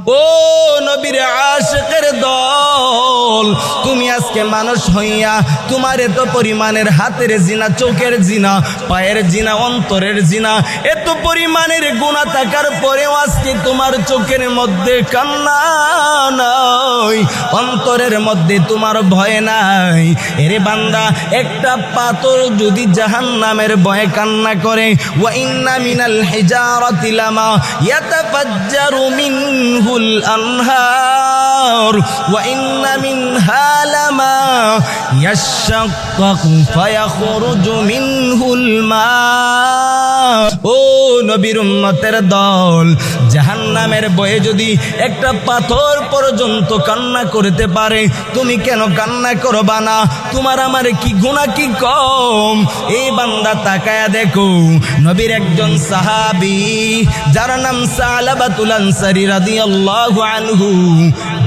ও নবীর আশিকের দল, তুমি আজকে মানুষ হইয়া তোমার এত পরিমাণের হাতের জিনা, চোখের জিনা, পায়ের জিনা, অন্তরের জিনা, এত পরিমাণের গুনাহ থাকার পরেও আজকে তোমার চোখের মধ্যে কান্না নাই, অন্তরের মধ্যে তোমার ভয় নাই। এরে বান্দা, একটা পাথর যদি জাহান্নামের ভয়ে কান্না করে, ওয়া ইন্না মিনাল হিজারাতি লামা ইয়াতাফাজ্জারু মিনহুল আনহার ওয়া ইন্না মিনহা লামা ইয়াশাক্কাকু ফায়াখরুজু মিনহুল মা। ও নবীর উম্মতের দল, জাহান্নামের ভয়ে যদি একটা পাথর পর্যন্ত কান্না করতে পারে, তুমি কেন কান্না করবা না? তোমার আমার কি গুনাহ কি কম? এই বান্দা তাকায়া দেখো, নবীর একজন সাহাবী যার নাম সালাবাতুল আনসারী রাদিয়াল্লাহু আনহু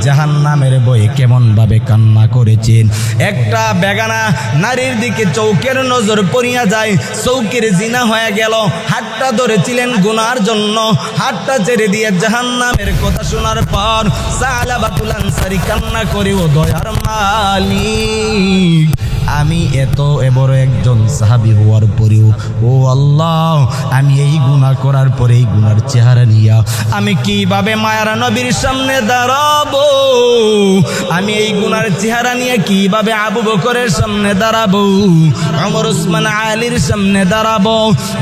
জাহান্নামের ভয়ে কেমন ভাবে কান্না করেছেন। একটা বেগানা নারীর দিকে চৌকের নজর পড়িয়া যায়, চৌকের জিনা হয়ে গেল, হাতটা ধরেছিলেন গুনার জন্য, হাতটা ছেড়ে দিয়ে জাহান্নামের কথা শোনার পর সালাবাতুল আনসারী কান্না করে, ও দয়ার মালিক, আমি এত বড় একজন সাহাবী হওয়ার পরেও ও আল্লাহ, আমি এই গুনাহ করার পরে এই গুনার চেহারা নিয়া আমি কিভাবে মায়ার নবীর সামনে দাঁড়াবো? আমি এই গুনার চেহারা নিয়ে কিভাবে আবু বকরের সামনে দাঁড়াবো, ওমর ওসমান আলীর সামনে দাঁড়াবো?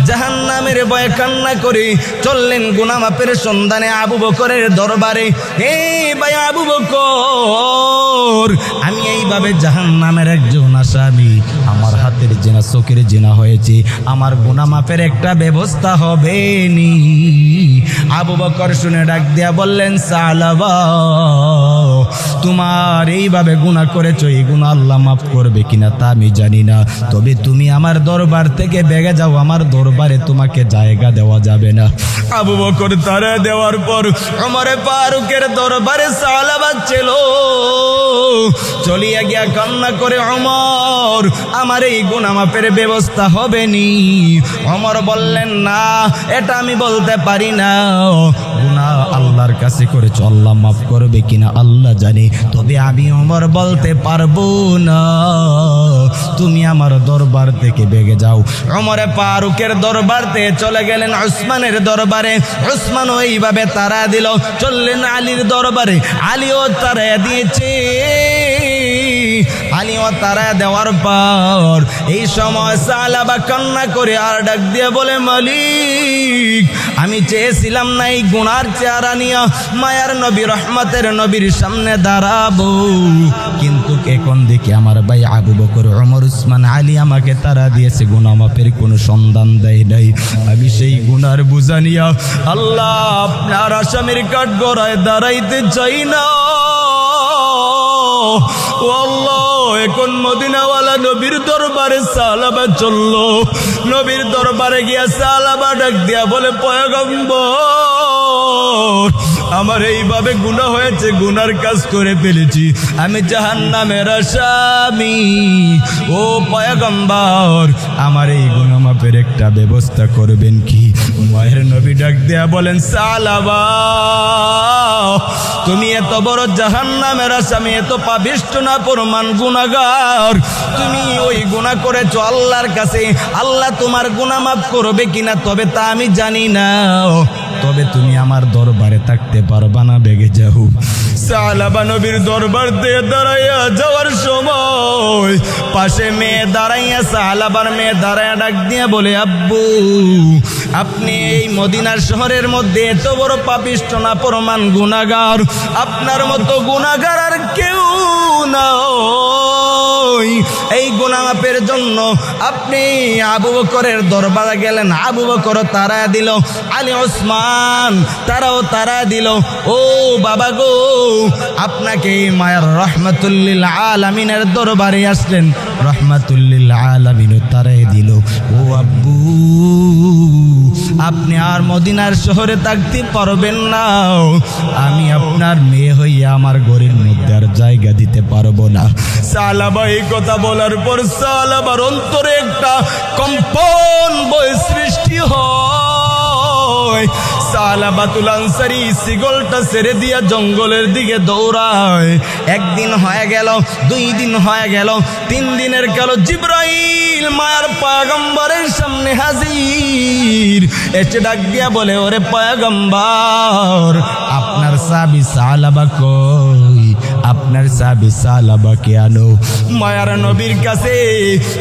জাহান্নামের ভয়ে কান্না করে চললেন গুনাহ মাপের সন্ধানে আবু বকরের দরবারে। হে ভাই আবু বকর, আমি এইভাবে জাহান্নামের একজন আসামি, আমার হাতের জিনা, চোখের জিনা হয়েছে, আমার গুনাহ মাপের একটা ব্যবস্থা হবে নি? আবু বকর শুনে ডাক দিয়া বললেন, সালাবা, তোমার এইভাবে গুনাহ করেছো, এই গুনাহ আল্লাহ মাফ করবে কিনা তা আমি জানি না, তবে তুমি আমার দরবার থেকে বেগে যাও, আমার দরবারে তোমাকে জায়গা দেওয়া যাবে না। আবু বকর তারা দেওয়ার পর ওমরে ফারুকের দরবারে সালাবা ছিল, চলিয়া গিয়া কান্না করে, ওমর, আমার এই গুনাহ মাফের ব্যবস্থা হবে নি? ওমর বললেন, না, এটা আমি বলতে পারি না, গুনাহ আল্লাহর কাছে করেছো, আল্লাহ মাফ করবে কিনা আল্লাহ জানে, তবে আমি ওমর বলতে পারবো না, তুমি আমার দরবার থেকে বেগে যাও। ওমরে ফারুকের দরবার থেকে চলে গেলেন উসমানের দরবারে, উসমানও এইভাবে তারা দিল, চললেন আলীর দরবারে, আলীও তারা দিয়েছে। আলীও তারা দেওয়ার পর এই সময় সালাবা কান্না করে আর ডাক দিয়ে বলে, মালিক, আমি চেয়েছিলাম না এই গুনার চেহারা নিয়ে মায়ার নবী, রহমতের নবীর সামনে দাঁড়াবো, কিন্তু এখন দেখি আমার ভাই আবু বকর, ওমর, উসমান, আলী আমাকে তারা দিয়েছে, গুনাহ মাফের কোনো সন্ধান দেয় নাই। আমি সেই গুনার বোঝা নিয়া আল্লাহ আপনার আসামির কাঠ গড়ায় দাঁড়াইতে চাই না। ও আল্লাহ, এখন মদিনাওয়ালা নবীর দরবারে সালাবা চললো, নবীর দরবারে গিয়া সালাবা ডাক দিয়া বলে, পয়গম্বর, আমার এইভাবে গুনাহ হয়েছে, গুনার কাজ করে ফেলেছি, আমি জাহান্নামের আসামি, ও পয়গম্বর, আমার এই গুনাহ মাফের একটা ব্যবস্থা করবেন কি? মায়ের নবী ডাক দিয়া বলেন, সালাবা, তুমি এত বড় জাহান্নামের আসামি, এত পাপিষ্ঠ না পরমান গুনাহগার, তুমি ওই গুনাহ করেছো আল্লাহর কাছে, আল্লাহ তোমার গুনাহ মাফ করবে কিনা তবে তা আমি জানি না, তবে তুমি আমার দরবারে থাকতে পারবা না, বেগে যাও। সালাবা নবীর দরবার দিয়ে দাঁড়াইয়া যাওয়ার সময় পাশে মেয়ে দাঁড়াইয়া, সালাবার মেয়ে দাঁড়াইয়া ডাক দিয়ে বলে, আব্বু, আপনি এই মদিনার শহরের মধ্যে এত বড় পাপিষ্ঠ না পরমান গুনাহগার, আপনার মতো গুনাহগার আর কেউ নাই, এই গুনাহ মাফের জন্য আপনি আবু বকরের দরবারে গেলেন, আবু বকর তারা দিল, আলী, ওসমান তারাও তারা দিল, ও বাবা গো, আপনাকে মায়ার রহমাতুল্লিল আলামিনের দরবারে আসলেন, রহমাতুল্লিল আলামিনও তারাই দিল। ও আব্বু, আপনি আর মদিনার শহরে থাকতে পারবেন না, আমি আপনার মেয়ে হইয়া আমার ঘরের মধ্যে আর জায়গা দিতে পারবো না। সালাবা এই কথা বলার পর সালাবার অন্তরে একটা কম্পন বই সৃষ্টি হয়, সালাবাতুল আনসারী সিগলটা ছেড়ে দিয়া জঙ্গলের দিকে দৌড়ায়। একদিন হয়ে গেল, 2 দিন হয়ে গেল, 3 দিনের গেল, জিবরাইল মায়ার পয়গম্বরের সামনে হাজির। এসে ডাক দিয়া বলে, ওরে পয়গম্বর, আপনার সাহাবী সালাবা কই? আপনার সাহাবী সালাবাকে আনো। মায়ার নবীর কাছে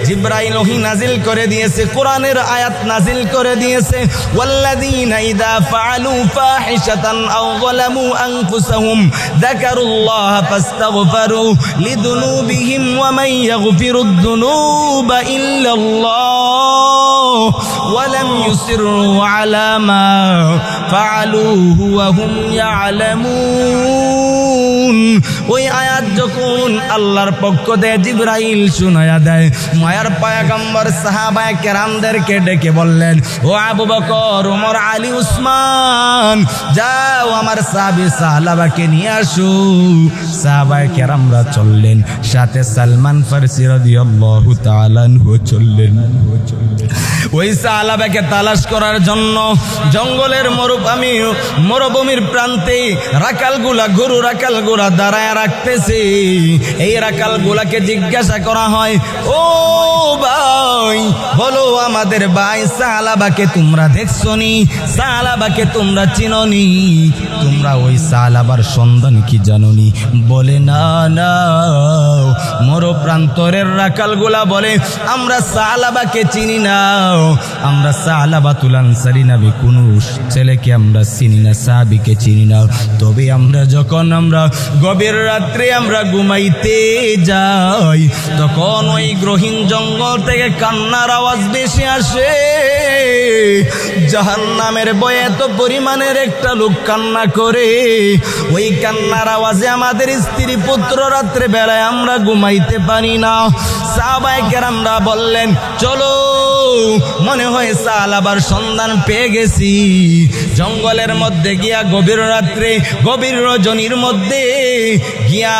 জিবরাইল ওহী নাজিল করে দিয়েছে, কোরআনের আয়াত নাজিল করে দিয়েছে, ওয়াল্লাযীনা ইযা ফাআলু ফাহিশাতান আও যালামু আনফুসাহুম যাকারুল্লাহ ফাস্তাগফিরু লিযুনুবিহিম ওয়া মান ইয়াগফিরুদ যুনুবা ইল্লাল্লাহ ওয়া লাম ইউসিরু আলা মা ফাআলুহু ওয়া হুম ইয়ালামুন। ওই আয়াত যখন আল্লাহর পক্ষ থেকে জিবরাইল শুনায়া দেয়, মায়ার পয়গম্বর সাহাবায়ে কেরামদেরকে ডেকে বললেন, ও আবু বকর, ওমর, আলী, উসমান, যাও আমার সাহাবী সাহাবাকে নিয়ে আসো। সাহাবায়ে কেরামরা চললেন, সাথে সালমান ফারসি রাদিয়াল্লাহু তাআলা আনহু চললেন। ওই সাহাবাকে তালাশ করার জন্য জঙ্গলের মরুভূমির প্রান্তে রাখালগুলা, গরু রাখালগুলা দাঁড়ায় রাখতেছে। এই রাখালগুলাকে জিজ্ঞাসা করা হয়, ও ভাই, বলো আমাদের ভাই সাহাবাকে তোমরা দেখছনি? সাহাবাকে তোমরা চিননি? তোমরা ওই সাহাবার সন্ধান কি জানোনি? বলে, না না। মরুপ্রান্তরের রাখালগুলা বলে, আমরা সাহাবাকে চিনি না, আমরা সালাবাতুল আনসারী নামে কোন ছেলেকে আমরা চিনি না, সাহাবীকে চিনি না। তবে যখন আমরা গভীর রাত্রে আমরা ঘুমাইতে যাই, তখন ওই গ্রহীণ জঙ্গল থেকে কান্নার আওয়াজ বেশি আসে। জাহান্নামের ভয়ে এত পরিমাণের একটা লোক কান্না করে, ওই কান্নার আওয়াজে আমাদের স্ত্রী পুত্র রাত্রে বেলায় আমরা ঘুমাইতে পারি না। সাহাবায়ে কেরামরা বললেন, চলো, মনে হয় সাহাবার সন্ধান পেয়ে গেছি। জঙ্গলের মধ্যে গিয়া গভীর রাত্রে, গভীর রজনীর মধ্যে গিয়া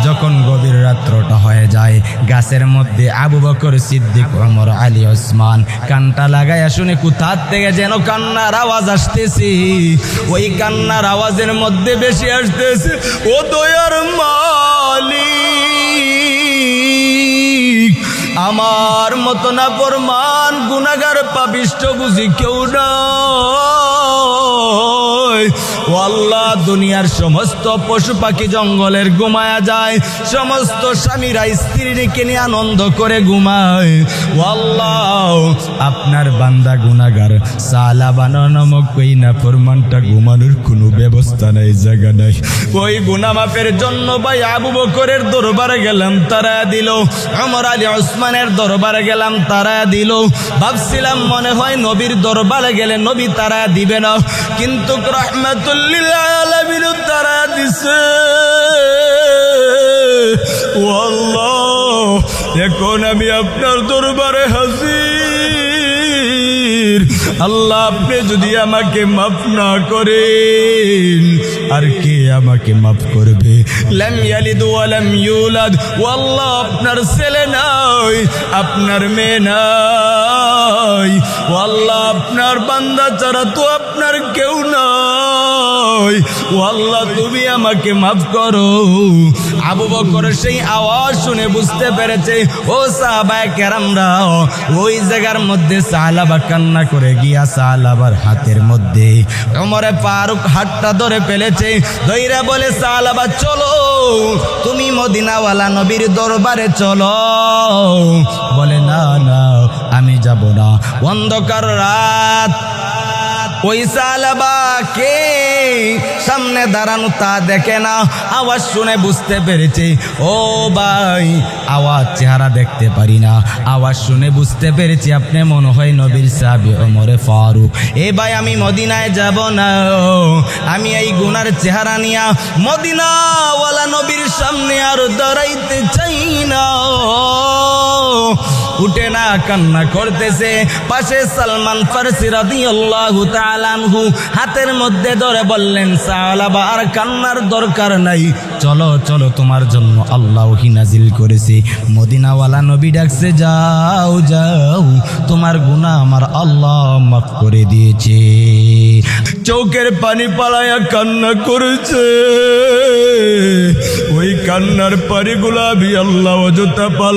যখন গভীর রাত্রটা হয়ে যায়, গাছের মধ্যে আবু বকর সিদ্দিক, ওমর, আলী, ওসমান কানটা লাগাইয়া শুনে কোথার থেকে যেন কান্নার আওয়াজ আসতেছে। ওই কান্নার আওয়াজের মধ্যে বেশি আসতেছে, ও দয়ার মালিক, আমার মতো না ফরমান গুনাহগার পাপিষ্ঠ বুঝি কেউ নাই। ও আল্লাহ, দুনিয়ার সমস্ত পশু পাখি জঙ্গলের ঘুমায়া যায়, সমস্ত স্বামীরা স্ত্রীকে নিয়ে আনন্দ করে ঘুমায়। ও আল্লাহ, আপনার বান্দা গুনাহগার সালাবা নামক ওই নাফরমানটা ঘুমানোর কোনো ব্যবস্থা নাই, জায়গা নাই। ওই গুনাহ মাফের জন্য ভাই আবু বকরের দরবারে গেলাম, তারা দিল। ওমর, আলী, ওসমানের দরবারে গেলাম, তারা দিল। ভাবছিলাম মনে হয় নবীর দরবারে গেলে নবী তারা দিবে না, কিন্তু রাহমাতুল লিল আলামিন তারা দিছে। ও আল্লাহ, এখন আমি আপনার দরবারে হাজির। আল্লাহ, আপনি যদি আমাকে মাফ না করেন, আর কে আমাকে মাফ করবে? লাম ইয়ালিদ ওয়া লাম ইউলাদ, ও আল্লাহ, আপনার ছেলে নাই, আপনার মেয়ে নাই। ও আল্লাহ, আপনার বান্দা ছাড়া তো আপনার কেউ নাই। ও আল্লাহ, তুমি আমাকে মাফ করো। আবু বকর সেই আওয়াজ শুনে বুঝতে পেরেছে, ও সাহাবায়ে কেরামরা, ওই জায়গার মধ্যে সাহাবা কান্না করে গিয়া সাহাবার হাতের মধ্যে ওমরে ফারুক হাতটা ধরে ফেলেছে। ধৈরা বলে, সাহাবা চলো, তুমি মদিনাওয়ালা নবীর দরবারে চলো। বলে, না না, আমি যাব না। অন্ধকার রাত, ওই সাহাবাকে সামনে দাঁড়ানো তা দেখে না, আওয়াজ শুনে বুঝতে পেরেছে, ও ভাই, আওয়াজ চেহারা দেখতে পারি না, আওয়াজ শুনে বুঝতে পেরেছি আপনি মনে হয় নবীর সাহাবী ওমরে ফারুক। এ ভাই, আমি মদিনায় যাব না, আমি এই গুনার চেহারা নিয়া মদিনাওয়ালা নবীর সামনে আর দাঁড়াইতে চাই না। উঠে না কান্না করতেছে। পাশে সালমান ফারসি রাদিয়াল্লাহু তাআলা আনহু হাতের মধ্যে ধরে বললেন, সালাবা আর কান্নার দরকার নাই, চলো চলো তোমার জন্য আল্লাহ ওহী নাজিল করেছে। মদিনাওয়ালা নবী ডাকছে, যাও যাও, তোমার গুনাহ আমার আল্লাহ মাফ করে দিয়েছে। চোখের পানি পালায়া কান্না করেছে। ওই কান্নার পানিগুলা আমি আল্লাহ অযথা পালাই